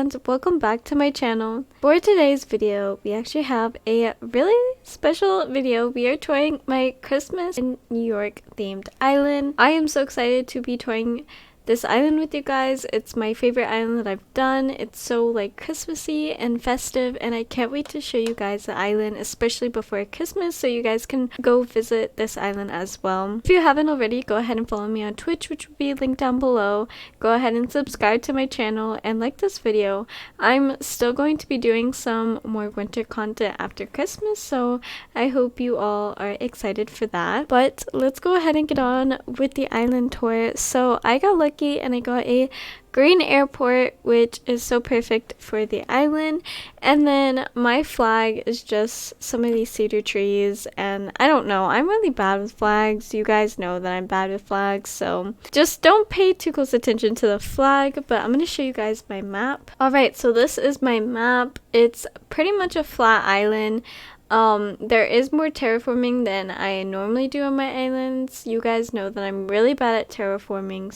and welcome back to my channel. For today's video, we actually have a really special video. We are touring my Christmas in New York themed island. I am so excited to be touring this island with you guys. It's my favorite island that I've done. It's so like Christmassy and festive, and I can't wait to show you guys the island, especially before Christmas, so you guys can go visit this island as well. If you haven't already, go ahead and follow me on Twitch, which will be linked down below. Go ahead and subscribe to my channel and like this video. I'm still going to be doing some more winter content after Christmas, so I hope you all are excited for that. But let's go ahead and get on with the island tour. So I got lucky and I got a green airport, which is so perfect for the island. And then my flag is just some of these cedar trees, and I don't know, I'm really bad with flags. You guys know that I'm bad with flags, so just don't pay too close attention to the flag. But I'm going to show you guys my map. Alright, so this is my map. It's pretty much a flat island. There is more terraforming than I normally do on my islands. You guys know that I'm really bad at terraforming,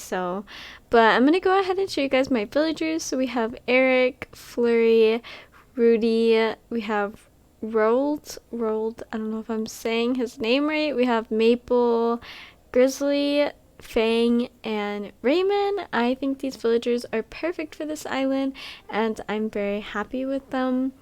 but I'm gonna go ahead and show you guys my villagers. So we have Eric, Flurry, Rudy, we have Rolled, I don't know if I'm saying his name right. We have Maple, Grizzly, Fang, and Raymond. I think these villagers are perfect for this island, and I'm very happy with them.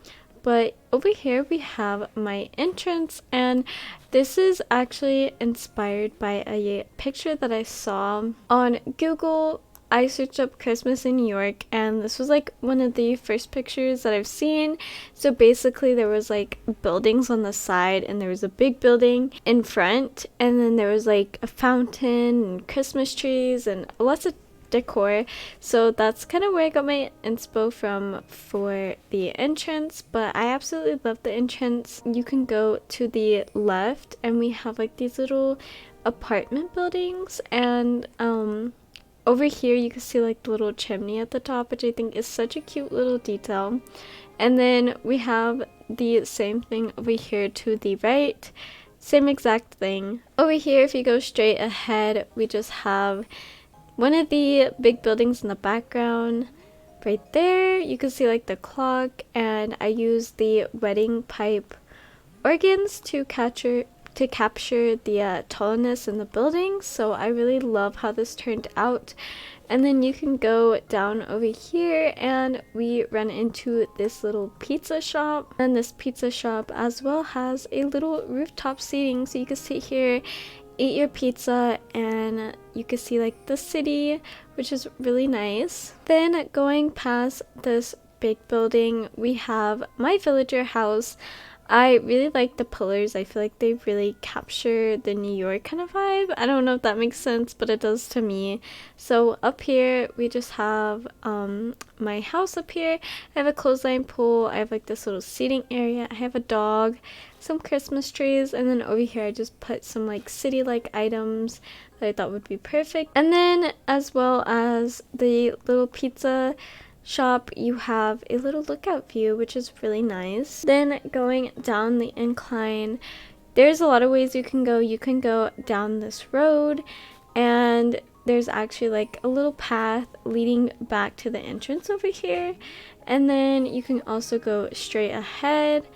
But over here we have my entrance, and this is actually inspired by a picture that I saw on Google. I searched up Christmas in New York, and this was like one of the first pictures that I've seen. So basically there was like buildings on the side, and there was a big building in front, and then there was like a fountain and Christmas trees and lots of decor. So that's kind of where I got my inspo from for the entrance. But I absolutely love the entrance. You can go to the left, and we have like these little apartment buildings, and over here you can see like the little chimney at the top, which I think is such a cute little detail. And then we have the same thing over here to the right, same exact thing. Over here, if you go straight ahead, we just have one of the big buildings in the background. Right there you can see like the clock, and I used the wedding pipe organs to capture the tallness in the building. So I really love how this turned out. And then you can go down over here, and we run into this little pizza shop, and this pizza shop as well has a little rooftop seating, so you can sit here, eat your pizza, and you can see like the city, which is really nice. Then going past this big building, we have my villager house. I really like the pillars. I feel like they really capture the New York kind of vibe. I don't know if that makes sense, but it does to me. So up here we just have my house up here. I have a clothesline pole. I have like this little seating area. I have a dog, some Christmas trees, and then over here I just put some like city-like items that I thought would be perfect. And then as well as the little pizza shop, you have a little lookout view, which is really nice. Then going down the incline, there's a lot of ways you can go. You can go down this road, and there's actually like a little path leading back to the entrance over here. And then you can also go straight ahead.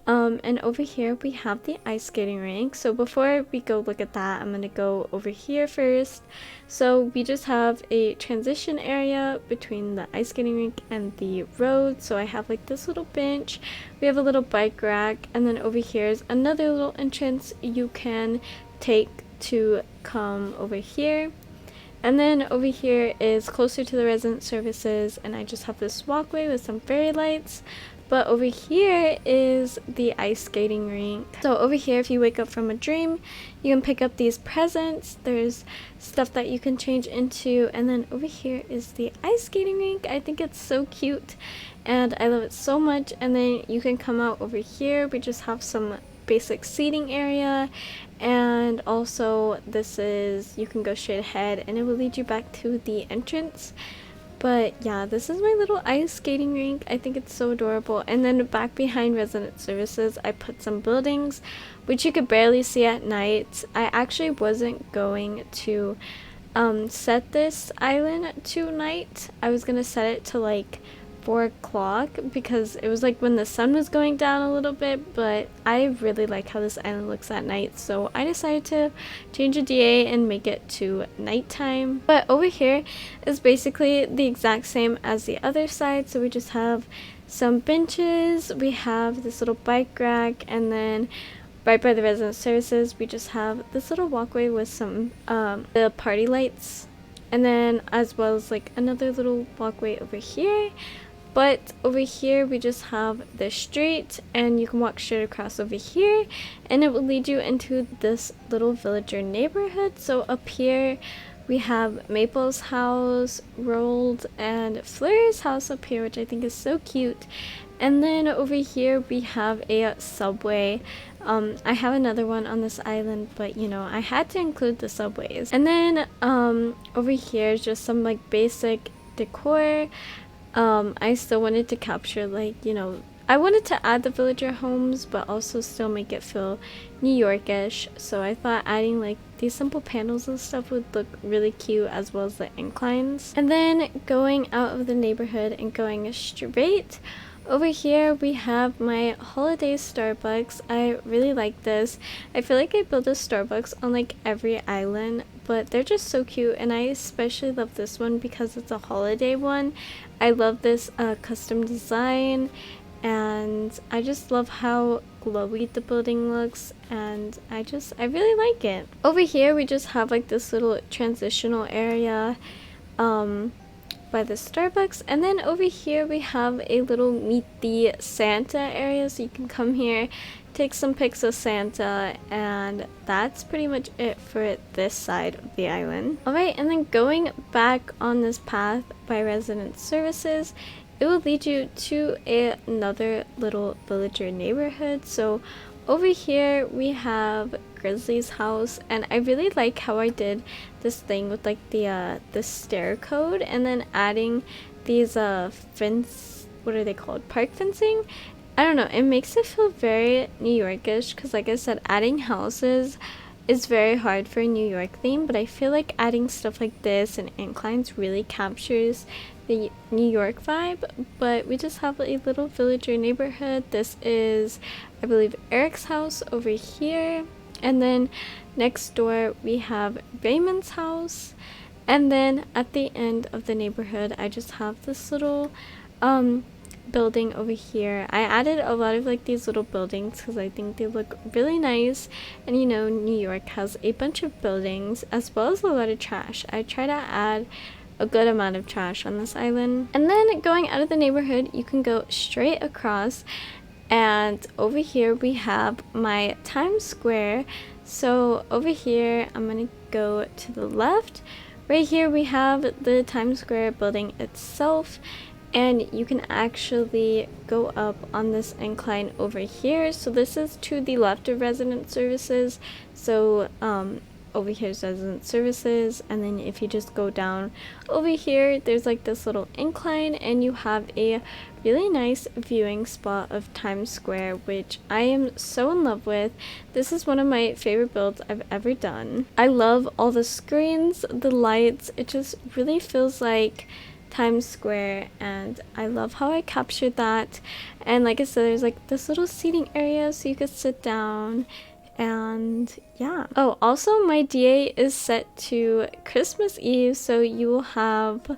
And over here we have the ice skating rink. So before we go look at that, I'm gonna go over here first. So we just have a transition area between the ice skating rink and the road. So I have like this little bench, we have a little bike rack, and then over here is another little entrance you can take to come over here. And then over here is closer to the resident services, and I just have this walkway with some fairy lights. But over here is the ice skating rink. So over here, if you wake up from a dream, you can pick up these presents. There's stuff that you can change into. And then over here is the ice skating rink. I think it's so cute, and I love it so much. And then you can come out over here. We just have some basic seating area, and also this is, you can go straight ahead and it will lead you back to the entrance. But yeah, this is my little ice skating rink. I think it's so adorable. And then back behind resident services, I put some buildings, which you could barely see at night. I actually wasn't going to set this island to night. I was gonna set it to like 4 o'clock because it was like when the sun was going down a little bit, but I really like how this island looks at night, so I decided to change the DA and make it to nighttime. But over here is basically the exact same as the other side, so we just have some benches, we have this little bike rack, and then right by the resident services we just have this little walkway with some the party lights, and then as well as like another little walkway over here. But over here we just have the street, and you can walk straight across over here and it will lead you into this little villager neighborhood. So up here we have Maple's house, Rolled, and Fleur's house up here, which I think is so cute. And then over here we have a subway. I have another one on this island, but you know, I had to include the subways. And then over here is just some like basic decor. I still wanted to capture, like, you know, I wanted to add the villager homes but also still make it feel New York-ish, so I thought adding like these simple panels and stuff would look really cute, as well as the inclines. And then going out of the neighborhood and going straight over here we have my holiday Starbucks. I really like this. I feel like I build a Starbucks on like every island, but they're just so cute, and I especially love this one because it's a holiday one. I love this custom design, and I just love how glowy the building looks, and I really like it. Over here we just have like this little transitional area by the Starbucks, and then over here we have a little meet the Santa area, so you can come here, take some pics of Santa, and that's pretty much it for this side of the island. Alright, and then going back on this path by resident services, it will lead you to another little villager neighborhood. So over here we have Grizzly's house, and I really like how I did this thing with like the stair code, and then adding these fence, what are they called, park fencing. I don't know, it makes it feel very New York-ish, because like I said, adding houses is very hard for a New York theme, but I feel like adding stuff like this and inclines really captures the New York vibe. But we just have a little villager neighborhood. This is, I believe, Eric's house over here, and then next door we have Raymond's house, and then at the end of the neighborhood I just have this little building over here. I added a lot of like these little buildings because I think they look really nice, and you know, New York has a bunch of buildings as well as a lot of trash. I try to add a good amount of trash on this island. And then going out of the neighborhood you can go straight across, and over here we have my Times Square. So over here I'm gonna go to the left. Right here we have the Times Square building itself, and you can actually go up on this incline over here. So this is to the left of resident services. So over here is resident services, and then if you just go down over here there's like this little incline, and you have a really nice viewing spot of Times Square, which I am so in love with. This is one of my favorite builds I've ever done. I love all the screens, the lights, it just really feels like Times Square, and I love how I captured that. And like I said, there's like this little seating area so you could sit down, and yeah. Oh, also my DA is set to Christmas Eve, so you will have,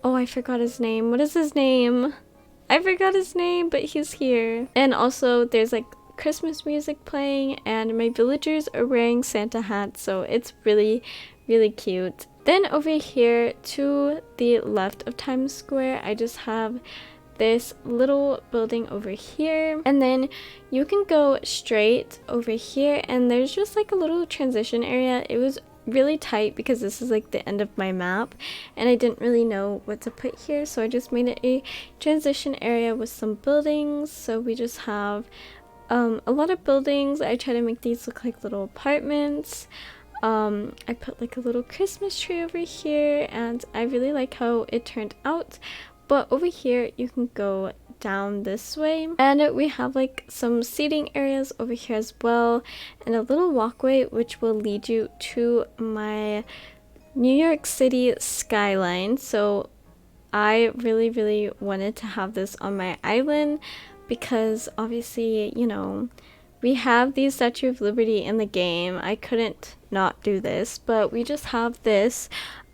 oh, I forgot his name. What is his name? I forgot his name, but he's here. And also there's like Christmas music playing, and my villagers are wearing Santa hats, so it's really, really cute. Then over here to the left of Times Square, I just have this little building over here, and then you can go straight over here, and there's just like a little transition area. It was really tight because this is like the end of my map, and I didn't really know what to put here, so I just made it a transition area with some buildings. So we just have a lot of buildings. I try to make these look like little apartments. I put like a little Christmas tree over here, and I really like how it turned out. But over here you can go down this way, and we have like some seating areas over here as well, and a little walkway which will lead you to my New York City skyline. So I really wanted to have this on my island because obviously, you know, we have the Statue of Liberty in the game. I couldn't not do this, but we just have this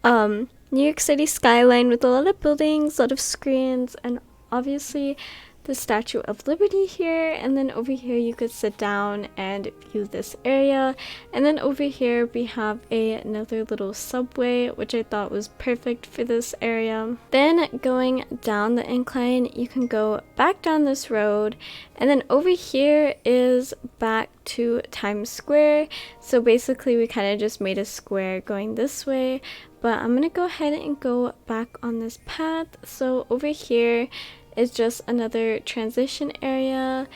New York City skyline with a lot of buildings, a lot of screens, and obviously the Statue of Liberty here. And then over here you could sit down and view this area. And then over here we have another little subway, which I thought was perfect for this area. Then going down the incline, you can go back down this road, and then over here is back to Times Square. So basically we kind of just made a square going this way, but I'm gonna go ahead and go back on this path. So over here is just another transition area,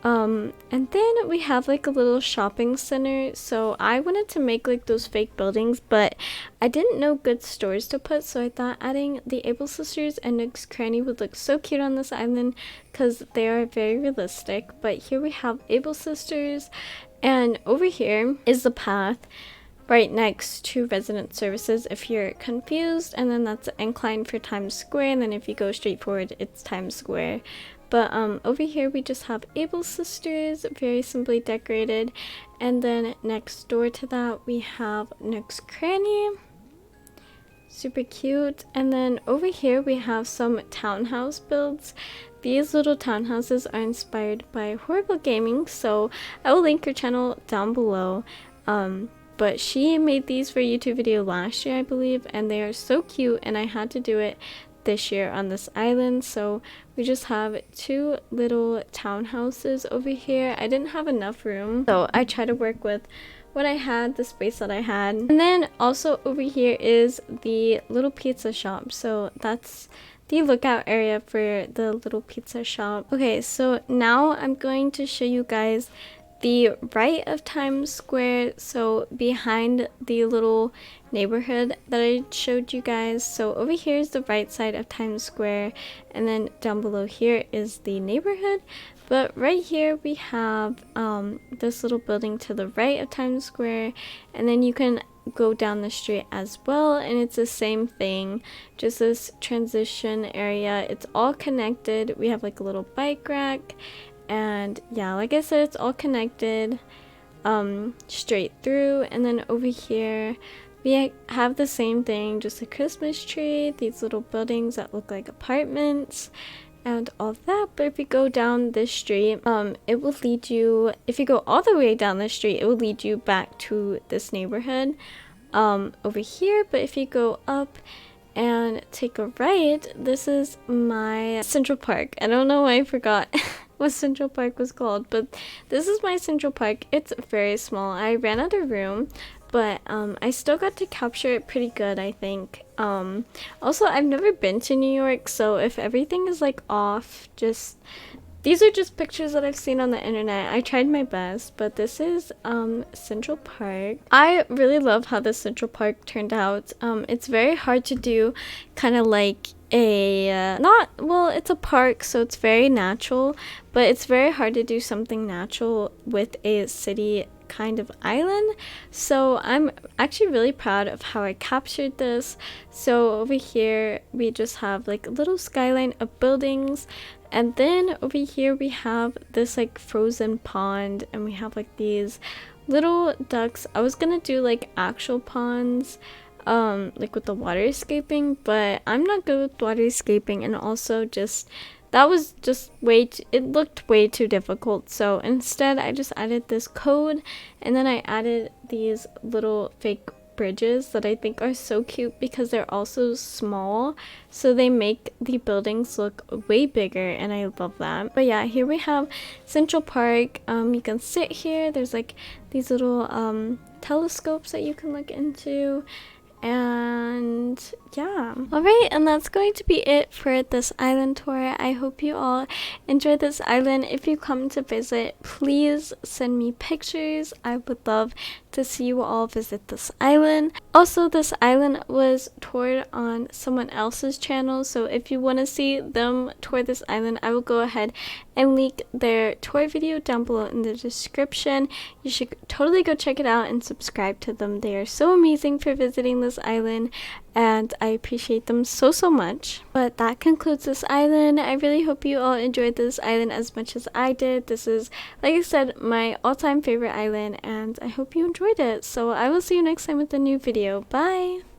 and then we have like a little shopping center. So I wanted to make like those fake buildings, but I didn't know good stores to put, so I thought adding the Able Sisters and Nook's Cranny would look so cute on this island because they are very realistic. But here we have Able Sisters, and over here is the path right next to resident services if you're confused, and then that's the incline for Times Square, and then if you go straight forward it's Times Square. But over here we just have Able Sisters, very simply decorated, and then next door to that we have Nook's Cranny, super cute. And then over here we have some townhouse builds. These little townhouses are inspired by Horrible Gaming, so I will link her channel down below. But she made these for a YouTube video last year, I believe, and they are so cute, and I had to do it this year on this island. So we just have two little townhouses over here. I didn't have enough room, so I tried to work with what I had, the space that I had. And then also over here is the little pizza shop. So that's the lookout area for the little pizza shop. Okay, so now I'm going to show you guys the right of Times Square, so behind the little neighborhood that I showed you guys. So over here is the right side of Times Square, and then down below here is the neighborhood. But right here we have this little building to the right of Times Square, and then you can go down the street as well, and it's the same thing, just this transition area. It's all connected. We have like a little bike rack, and yeah, like I said, it's all connected straight through. And then over here we have the same thing, just a Christmas tree, these little buildings that look like apartments and all that. But if you go down this street, it will lead you, if you go all the way down the street, it will lead you back to this neighborhood over here. But if you go up and take a right, this is my Central Park. I don't know why I forgot what Central Park was called, but this is my Central Park. It's very small. I ran out of room, but I still got to capture it pretty good, I think. Also, I've never been to New York, so if everything is like off, just these are just pictures that I've seen on the internet. I tried my best, but this is Central Park. I really love how the Central Park turned out. It's very hard to do kind of like it's a park, so it's very natural, but it's very hard to do something natural with a city kind of island. So I'm actually really proud of how I captured this. So over here we just have like a little skyline of buildings, and then over here we have this like frozen pond, and we have like these little ducks. I was gonna do like actual ponds like with the water escaping, but I'm not good with water escaping, and also just that was just it looked way too difficult. So instead I just added this code, and then I added these little fake bridges that I think are so cute because they're also small, so they make the buildings look way bigger, and I love that. But yeah, here we have Central Park. You can sit here. There's like these little telescopes that you can look into. And yeah, alright, and that's going to be it for this island tour. I hope you all enjoyed this island. If you come to visit, please send me pictures. I would love to see you all visit this island. Also, this island was toured on someone else's channel, so if you want to see them tour this island, I will go ahead and link their tour video down below in the description. You should totally go check it out and subscribe to them. They are so amazing for visiting this island, and I appreciate them so much. But that concludes this island. I really hope you all enjoyed this island as much as I did. This is, like I said, my all-time favorite island, and I hope you enjoyed it. So I will see you next time with a new video. Bye!